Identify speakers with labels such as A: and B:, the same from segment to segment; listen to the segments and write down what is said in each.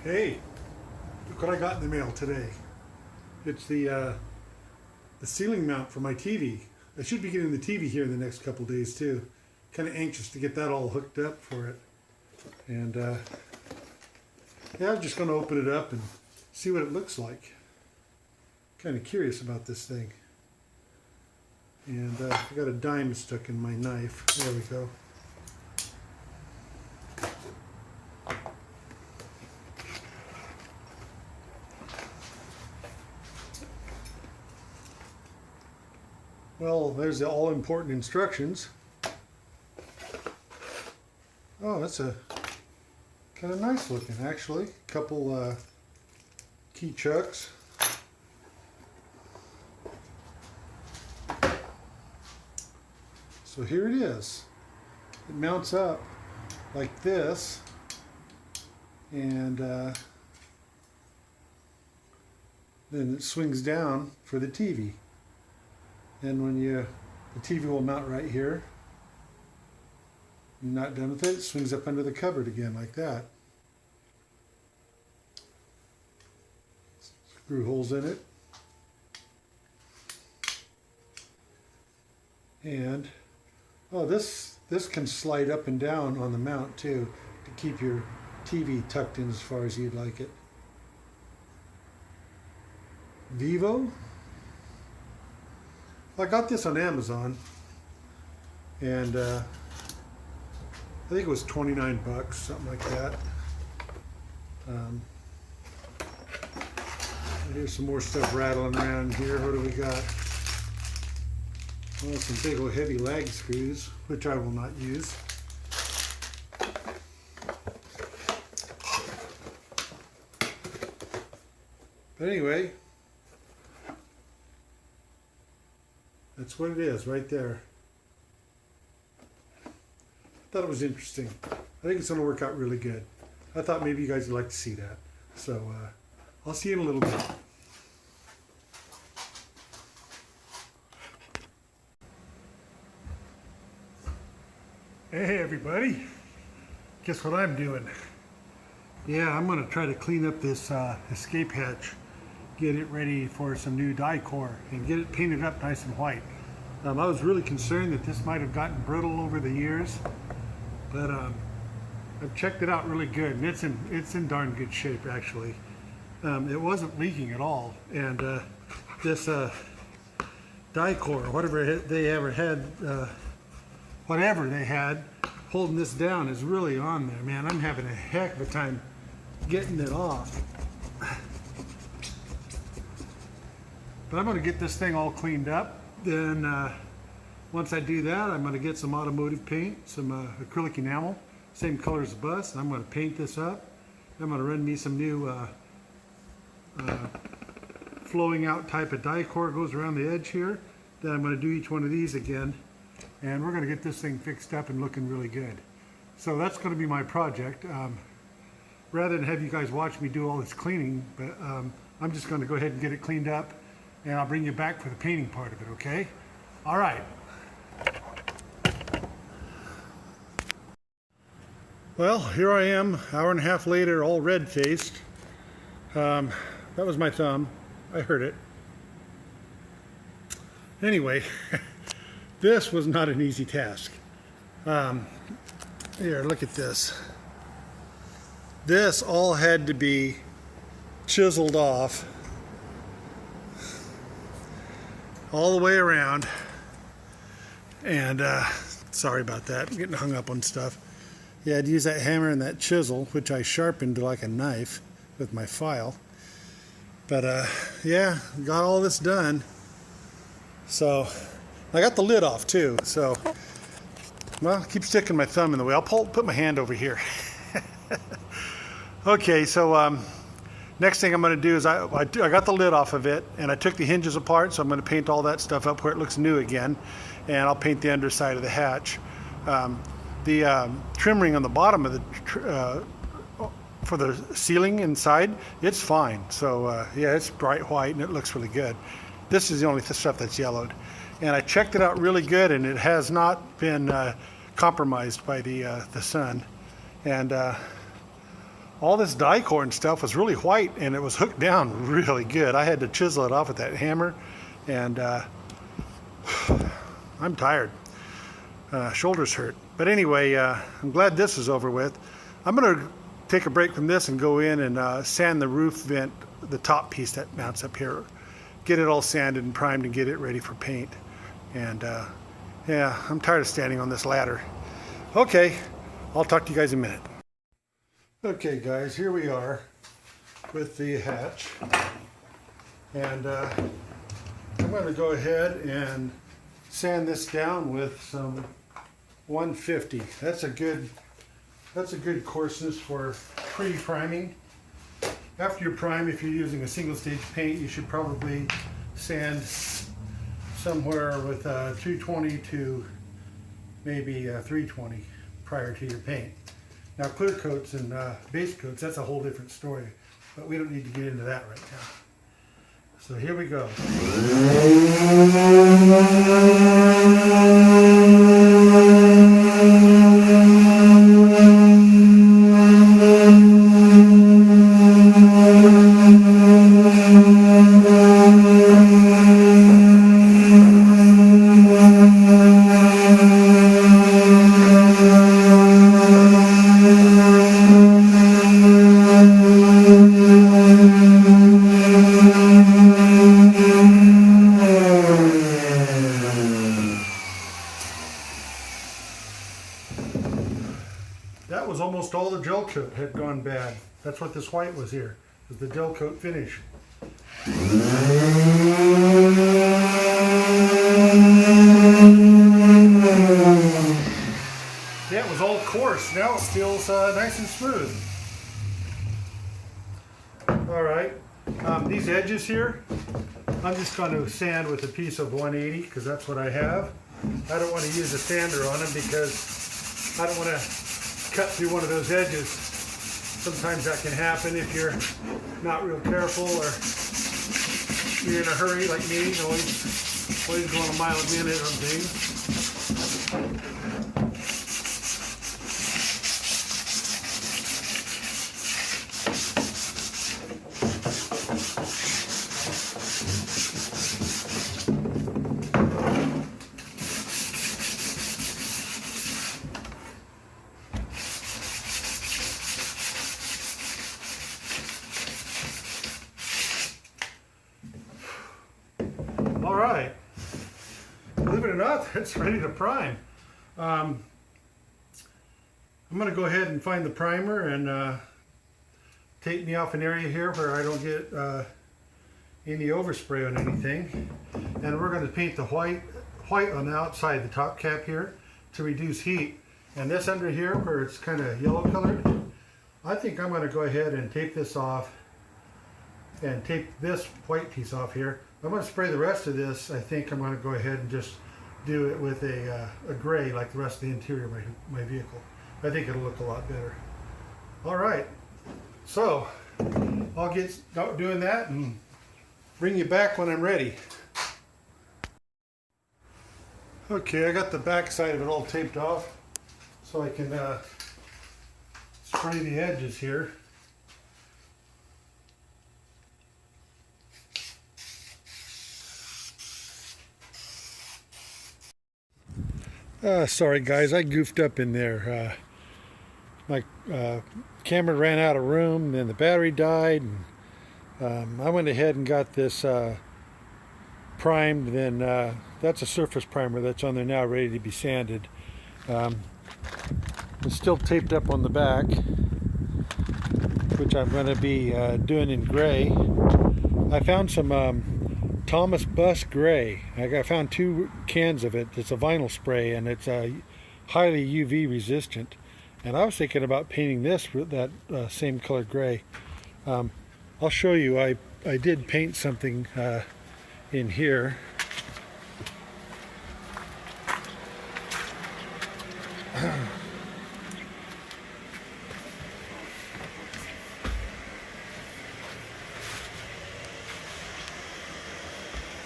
A: Hey, look what I got in the mail today. It's the ceiling mount for my TV. I should be getting the TV here in the next couple days too. Kind of anxious to get that all hooked up for it. And yeah, I'm just going to open it up and see what it looks like. Kind of curious about this thing. And I got a dime stuck in my knife. There we go. Well, there's the all-important instructions. Oh, that's a kind of nice looking, actually. Couple key chucks. So here it is. It mounts up like this, and then it swings down for the TV. And when the TV will mount right here. You're not done with it, it swings up under the cupboard again like that. Screw holes in it. And oh, this can slide up and down on the mount too to keep your TV tucked in as far as you'd like it. Vivo. I got this on Amazon, and I think it was 29 bucks, something like that. Here's some more stuff rattling around here. What do we got? Well, some big old heavy lag screws, which I will not use. But anyway, that's what it is right there. I thought it was interesting. I think it's going to work out really good. I thought maybe you guys would like to see that. So I'll see you in a little bit. Hey everybody, guess what I'm doing? Yeah, I'm going to try to clean up this escape hatch, get it ready for some new die core, and get it painted up nice and white. I was really concerned that this might have gotten brittle over the years, but I've checked it out really good, and it's in darn good shape actually. It wasn't leaking at all, and this die core, whatever they had holding this down is really on there. Man, I'm having a heck of a time getting it off. But I'm going to get this thing all cleaned up. Then once I do that, I'm going to get some automotive paint, some acrylic enamel, same color as the bus, and I'm going to paint this up. I'm going to run me some new flowing out type of die core goes around the edge here. Then I'm going to do each one of these again, and we're going to get this thing fixed up and looking really good. So that's going to be my project. Rather than have you guys watch me do all this cleaning, but I'm just going to go ahead and get it cleaned up, and I'll bring you back for the painting part of it, okay? All right. Well, here I am, hour and a half later, all red-faced. That was my thumb. I heard it. Anyway, this was not an easy task. Here, look at this. This all had to be chiseled off all the way around, and sorry about that, I'm getting hung up on stuff. Yeah, I'd use that hammer and that chisel, which I sharpened like a knife with my file. But yeah, got all this done. So I got the lid off too, so well, I keep sticking my thumb in the way. I'll put my hand over here. Okay, so next thing I'm going to do is I got the lid off of it, and I took the hinges apart, so I'm going to paint all that stuff up where it looks new again, and I'll paint the underside of the hatch. The trim ring on the bottom of the for the ceiling inside, it's fine. So yeah, it's bright white and it looks really good. This is the only stuff that's yellowed, and I checked it out really good, and it has not been compromised by the sun. And all this die core and stuff was really white, and it was hooked down really good. I had to chisel it off with that hammer, and I'm tired. Shoulders hurt. But anyway, I'm glad this is over with. I'm going to take a break from this and go in and sand the roof vent, the top piece that mounts up here. Get it all sanded and primed and get it ready for paint. And yeah, I'm tired of standing on this ladder. Okay, I'll talk to you guys in a minute. Okay guys, here we are with the hatch. And I'm going to go ahead and sand this down with some 150. That's a good coarseness for pre-priming. After you prime, if you're using a single stage paint, you should probably sand somewhere with 220 to maybe 320 prior to your paint. Now clear coats and base coats, that's a whole different story, but we don't need to get into that right now. So here we go. That was almost all the gel coat had gone bad. That's what this white was here, was the gel coat finish. Yeah, it was all coarse. Now it feels nice and smooth. All right, these edges here, I'm just going to sand with a piece of 180 because that's what I have. I don't want to use a sander on them because I don't want to cut through one of those edges. Sometimes that can happen if you're not real careful or you're in a hurry like me, always going a mile a minute on things. All right, believe it or not, it's ready to prime. I'm going to go ahead and find the primer and tape me off an area here where I don't get any overspray on anything. And we're going to paint the white on the outside, the top cap here, to reduce heat. And this under here where it's kind of yellow colored, I think I'm going to go ahead and tape this off and tape this white piece off here. I'm going to spray the rest of this. I think I'm going to go ahead and just do it with a gray like the rest of the interior of my vehicle. I think it'll look a lot better. All right, so I'll get out doing that and bring you back when I'm ready. Okay, I got the back side of it all taped off so I can spray the edges here. Sorry guys, I goofed up in there. My camera ran out of room, then the battery died, and I went ahead and got this primed. Then that's a surface primer that's on there now, ready to be sanded. It's still taped up on the back, which I'm going to be doing in gray. I found some Thomas Bus Gray. I found 2 cans of it. It's a vinyl spray and it's highly UV resistant. And I was thinking about painting this with that same color gray. I'll show you. I did paint something in here.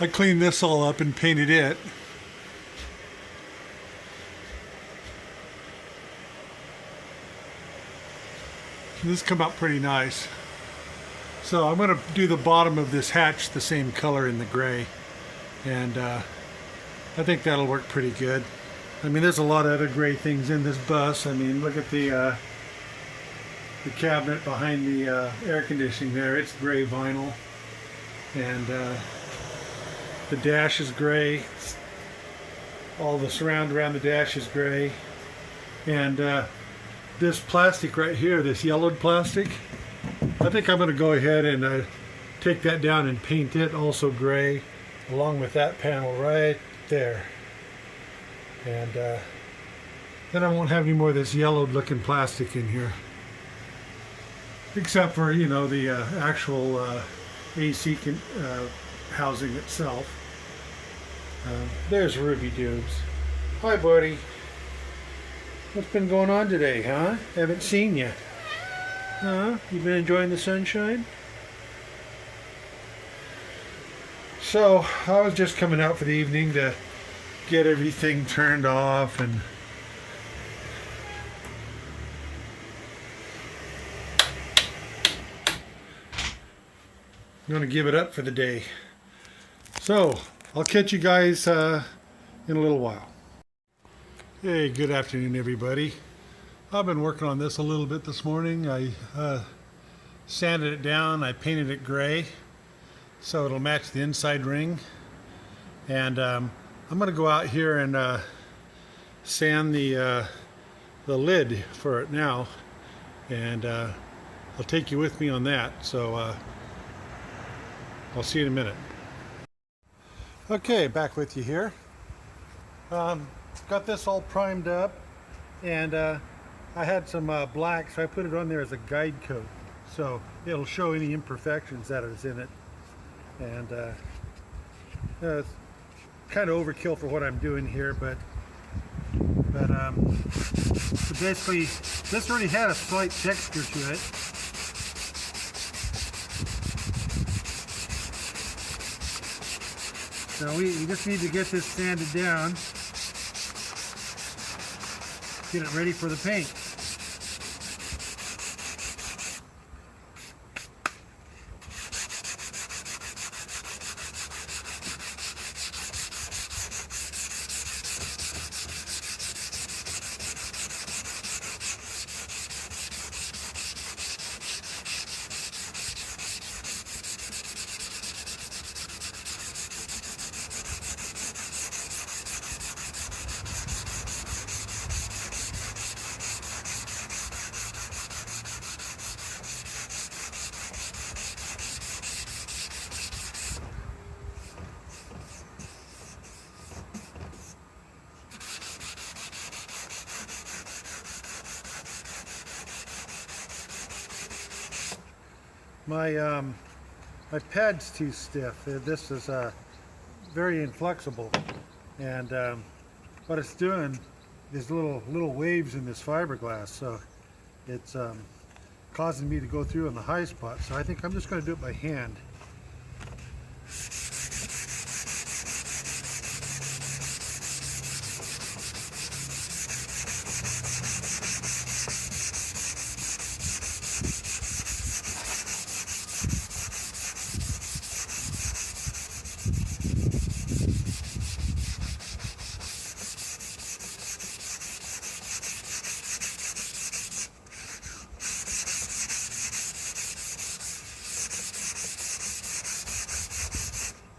A: I cleaned this all up and painted it. This come out pretty nice. So I'm going to do the bottom of this hatch the same color in the gray, and I think that'll work pretty good. I mean, there's a lot of other gray things in this bus. I mean, look at the cabinet behind the air conditioning there. It's gray vinyl, and the dash is gray. All the surround around the dash is gray, and this plastic right here, this yellowed plastic, I think I'm going to go ahead and take that down and paint it also gray, along with that panel right there. And then I won't have any more of this yellowed looking plastic in here, except for, you know, the actual AC housing itself. There's Ruby Dubes. Hi, buddy. What's been going on today, huh? Haven't seen you. Huh? You been enjoying the sunshine? So, I was just coming out for the evening to get everything turned off, and I'm going to give it up for the day. So, I'll catch you guys in a little while. Hey, good afternoon, everybody. I've been working on this a little bit this morning. I sanded it down, I painted it gray so it'll match the inside ring, and I'm going to go out here and sand the lid for it now, and I'll take you with me on that. So I'll see you in a minute. Okay, back with you here. Got this all primed up, and I had some black, so I put it on there as a guide coat, so it'll show any imperfections that is in it. And it's kind of overkill for what I'm doing here, but so basically this already had a slight texture to it. So we just need to get this sanded down, get it ready for the paint. My pad's too stiff. This is very inflexible, and what it's doing is little waves in this fiberglass, so it's causing me to go through in the high spot. So I think I'm just going to do it by hand.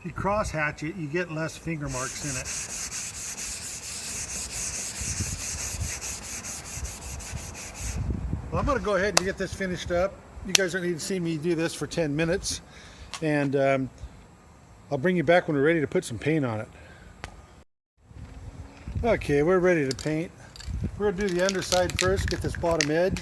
A: If you cross hatch it, you get less finger marks in it. Well, I'm going to go ahead and get this finished up. You guys don't need to see me do this for 10 minutes, and I'll bring you back when we're ready to put some paint on it. Okay, we're ready to paint. We're going to do the underside first, get this bottom edge.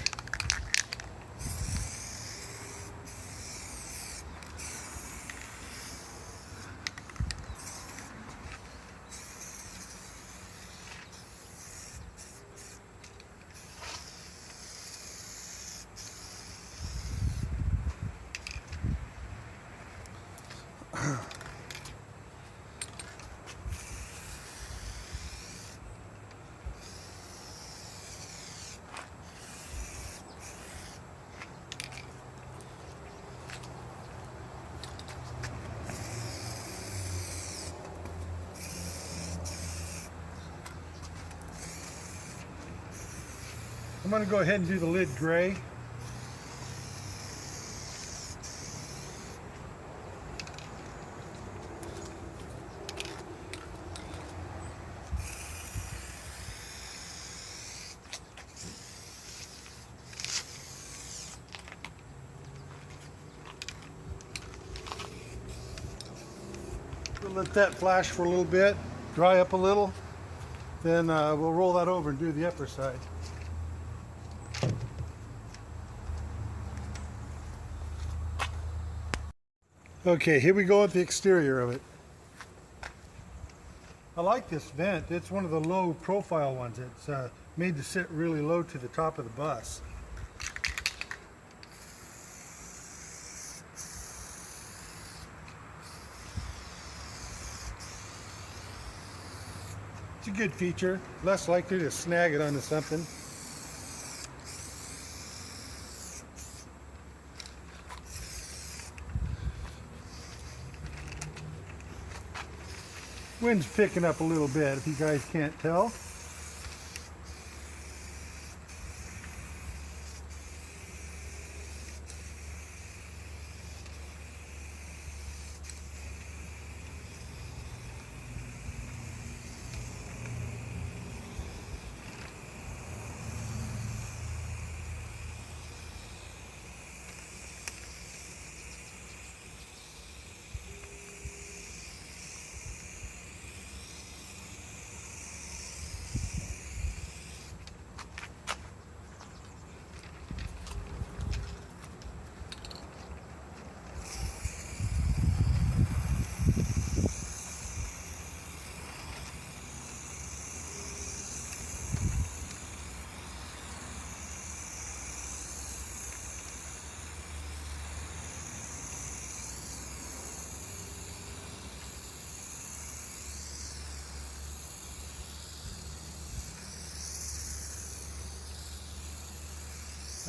A: I'm going to go ahead and do the lid gray. We'll let that flash for a little bit, dry up a little, then we'll roll that over and do the upper side. Okay, here we go with the exterior of it. I like this vent. It's one of the low profile ones. It's made to sit really low to the top of the bus. It's a good feature, less likely to snag it onto something. Wind's picking up a little bit, if you guys can't tell.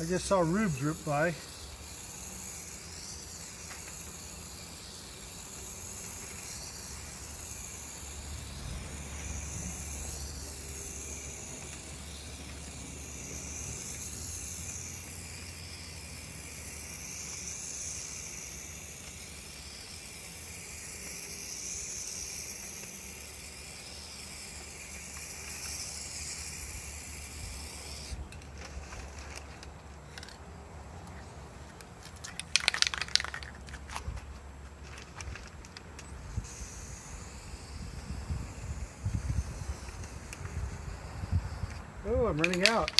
A: I just saw Rube drip by. Oh, I'm running out.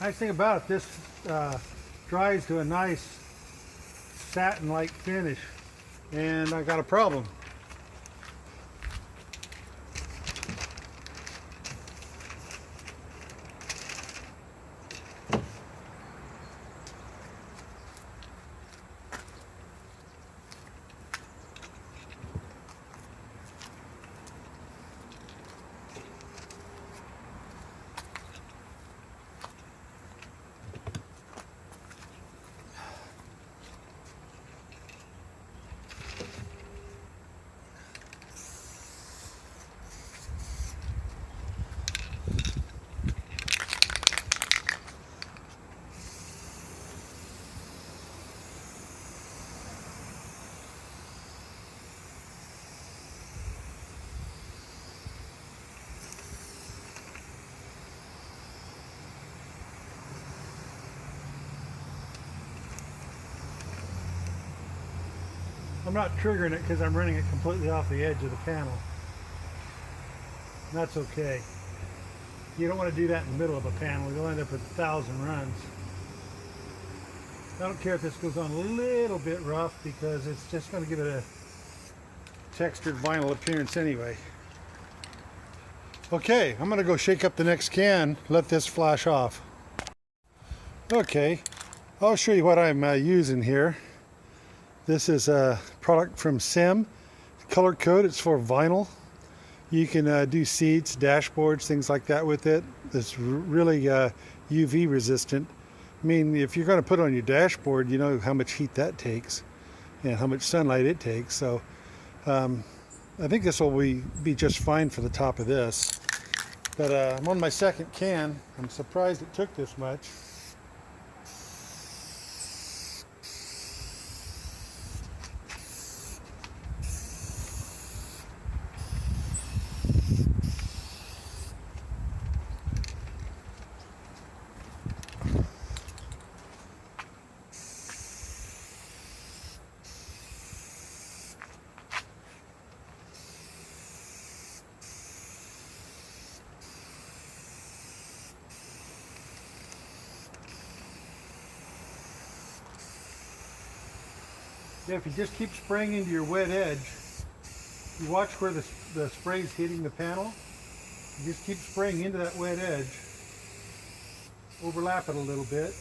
A: Nice thing about it, this dries to a nice satin-like finish, and I got a problem. I'm not triggering it because I'm running it completely off the edge of the panel. That's okay. You don't want to do that in the middle of a panel. You'll end up with 1,000 runs. I don't care if this goes on a little bit rough because it's just going to give it a textured vinyl appearance anyway. Okay, I'm going to go shake up the next can, let this flash off. Okay, I'll show you what I'm using here. This is a product from Sim, color code. It's for vinyl. You can do seats, dashboards, things like that with it. It's really UV resistant. I mean, if you're going to put it on your dashboard, you know how much heat that takes and how much sunlight it takes. So I think this will be just fine for the top of this. But I'm on my second can. I'm surprised it took this much. Yeah, if you just keep spraying into your wet edge, you watch where the spray's hitting the panel. You just keep spraying into that wet edge. Overlap it a little bit,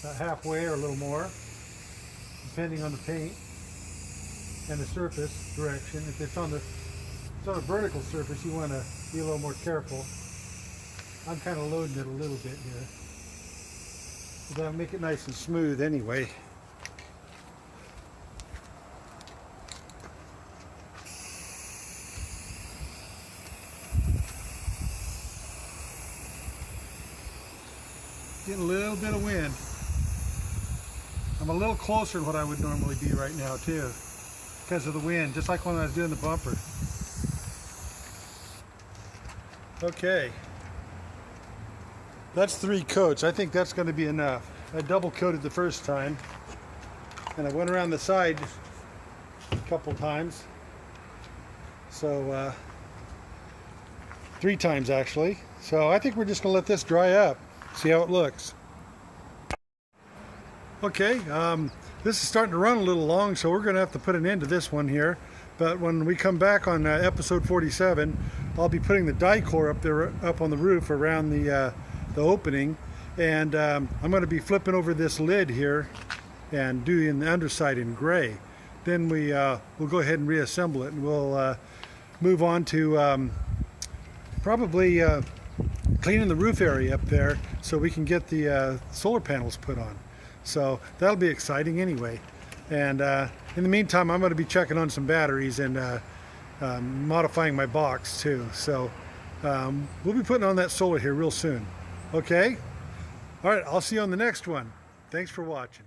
A: about halfway or a little more, depending on the paint and the surface direction. If it's on a vertical surface, you want to be a little more careful. I'm kind of loading it a little bit here, but that'll make it nice and smooth anyway. Getting a little bit of wind. I'm a little closer than what I would normally be right now too, because of the wind, just like when I was doing the bumper. Okay, that's 3 coats. I think that's going to be enough. I double coated the first time, and I went around the side a couple times, so 3 times actually. So I think we're just going to let this dry up. See how it looks. Okay, this is starting to run a little long, so we're going to have to put an end to this one here. But when we come back on episode 47, I'll be putting the die core up there, up on the roof around the opening, and I'm going to be flipping over this lid here and doing the underside in gray. Then we'll go ahead and reassemble it, and we'll move on to probably cleaning the roof area up there so we can get the solar panels put on. So that'll be exciting anyway. And in the meantime, I'm going to be checking on some batteries and modifying my box too. So we'll be putting on that solar here real soon. Okay? All right, I'll see you on the next one. Thanks for watching.